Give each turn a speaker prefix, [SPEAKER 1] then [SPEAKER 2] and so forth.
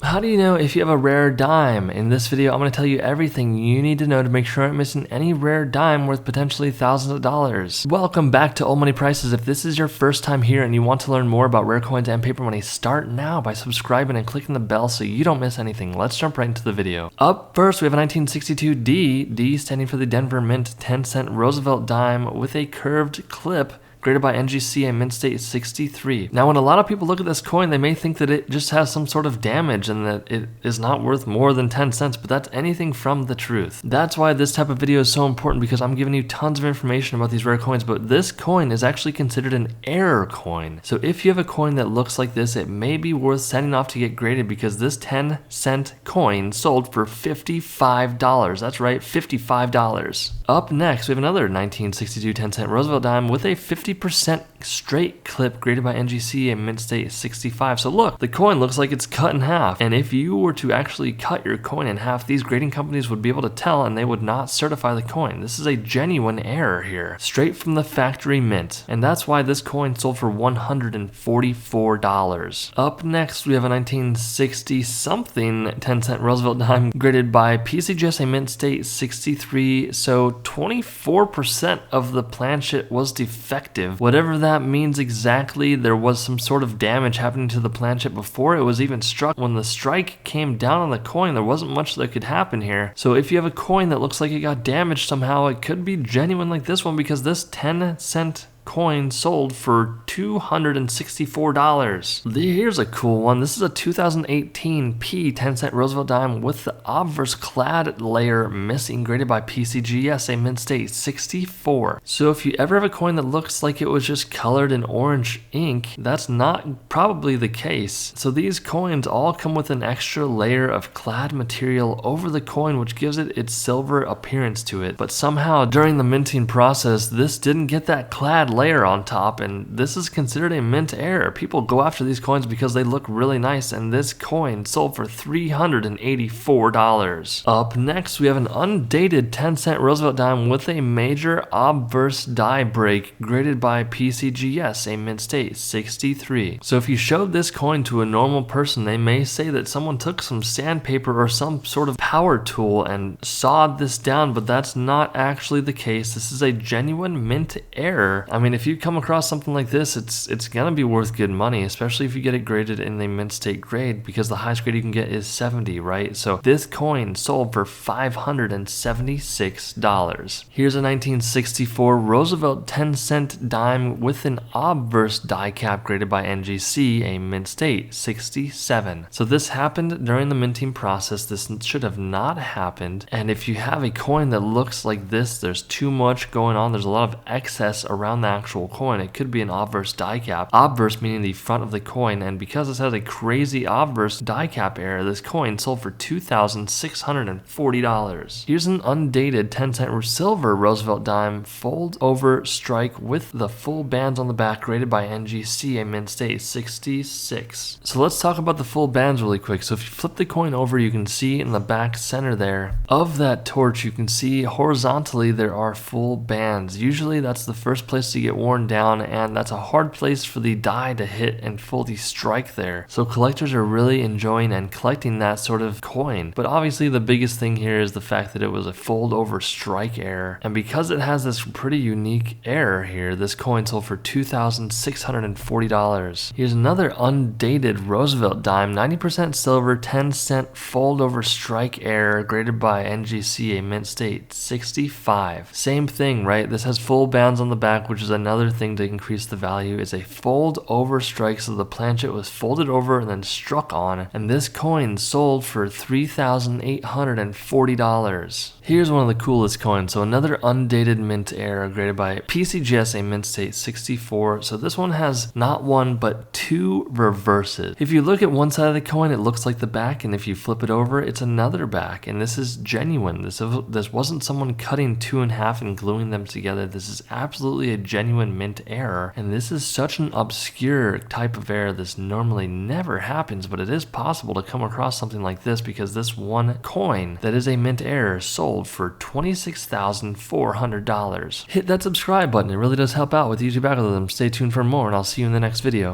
[SPEAKER 1] How do you know if you have a rare dime? In this video, I'm going to tell you everything you need to know to make sure you aren't missing any rare dime worth potentially thousands of dollars. Welcome back to Old Money Prices. If this is your first time here and you want to learn more about rare coins and paper money, start now by subscribing and clicking the bell so you don't miss anything. Let's jump right into the video. Up first, we have a 1962 D standing for the Denver Mint 10-cent Roosevelt Dime with a curved clip, graded by NGC, a mint state 63. Now, when a lot of people look at this coin, they may think that it just has some sort of damage and that it is not worth more than 10 cents, but that's anything from the truth. That's why this type of video is so important, because I'm giving you tons of information about these rare coins, but this coin is actually considered an error coin. So if you have a coin that looks like this, it may be worth sending off to get graded, because this 10-cent coin sold for $55. That's right, $55. Up next, we have another 1962 10-cent Roosevelt dime with a 50% straight clip, graded by NGC, a mint state 65. So look, the coin looks like it's cut in half, and if you were to actually cut your coin in half, these grading companies would be able to tell, and they would not certify the coin. This is a genuine error here, straight from the factory mint, and that's why this coin sold for $144. Up next, we have a 1960 something 10-cent Roosevelt dime, graded by PCGS, a mint state 63. So 24% of the planchet was defective. Whatever that means exactly, there was some sort of damage happening to the planchet before it was even struck. When the strike came down on the coin, there wasn't much that could happen here. So if you have a coin that looks like it got damaged somehow, it could be genuine like this one, because this 10-cent coin sold for $264. Here's a cool one. This is a 2018 P 10-cent Roosevelt dime with the obverse clad layer missing, graded by PCGS, a mint state 64. So if you ever have a coin that looks like it was just colored in orange ink, that's not probably the case. So these coins all come with an extra layer of clad material over the coin, which gives it its silver appearance to it. But somehow during the minting process, this didn't get that clad layer on top, and this is considered a mint error. People go after these coins because they look really nice, and this coin sold for $384. Up next, we have an undated 10-cent Roosevelt dime with a major obverse die break, graded by PCGS, a mint state 63. So if you showed this coin to a normal person, they may say that someone took some sandpaper or some sort of power tool and sawed this down, but that's not actually the case. This is a genuine mint error. I mean, if you come across something like this, it's gonna be worth good money, especially if you get it graded in the mint state grade, because the highest grade you can get is 70, right? So this coin sold for $576. Here's a 1964 Roosevelt 10-cent dime with an obverse die cap, graded by NGC, a mint state 67. So this happened during the minting process. This should have not happened. And if you have a coin that looks like this, there's too much going on. There's a lot of excess around the actual coin. It could be an obverse die cap. Obverse meaning the front of the coin, and because this has a crazy obverse die cap error, this coin sold for $2,640. Here's an undated 10-cent silver Roosevelt dime, fold over strike with the full bands on the back, graded by NGC, a mint state 66. So let's talk about the full bands really quick. So if you flip the coin over, you can see in the back center there of that torch, you can see horizontally there are full bands. Usually that's the first place to get worn down, and that's a hard place for the die to hit and fully strike there. So collectors are really enjoying and collecting that sort of coin. But obviously the biggest thing here is the fact that it was a fold over strike error, and because it has this pretty unique error here, this coin sold for $2,640. Here's another undated Roosevelt dime, 90% silver, 10-cent fold over strike error, graded by NGC, a mint state 65. Same thing, right? This has full bands on the back, which is another thing to increase the value. Is a fold over strike, so the planchet was folded over and then struck on, and this coin sold for $3,840. Here's one of the coolest coins. So another undated mint error, graded by PCGS, a mint state 64. So this one has not one but two reverses. If you look at one side of the coin, it looks like the back, and if you flip it over, it's another back. And this is genuine. This wasn't someone cutting two in half and gluing them together. This is absolutely a genuine mint error, and this is such an obscure type of error. This normally never happens, but it is possible to come across something like this, because this one coin that is a mint error sold for $26,400. Hit that subscribe button. It really does help out with YouTube algorithm. Stay tuned for more, and I'll see you in the next video.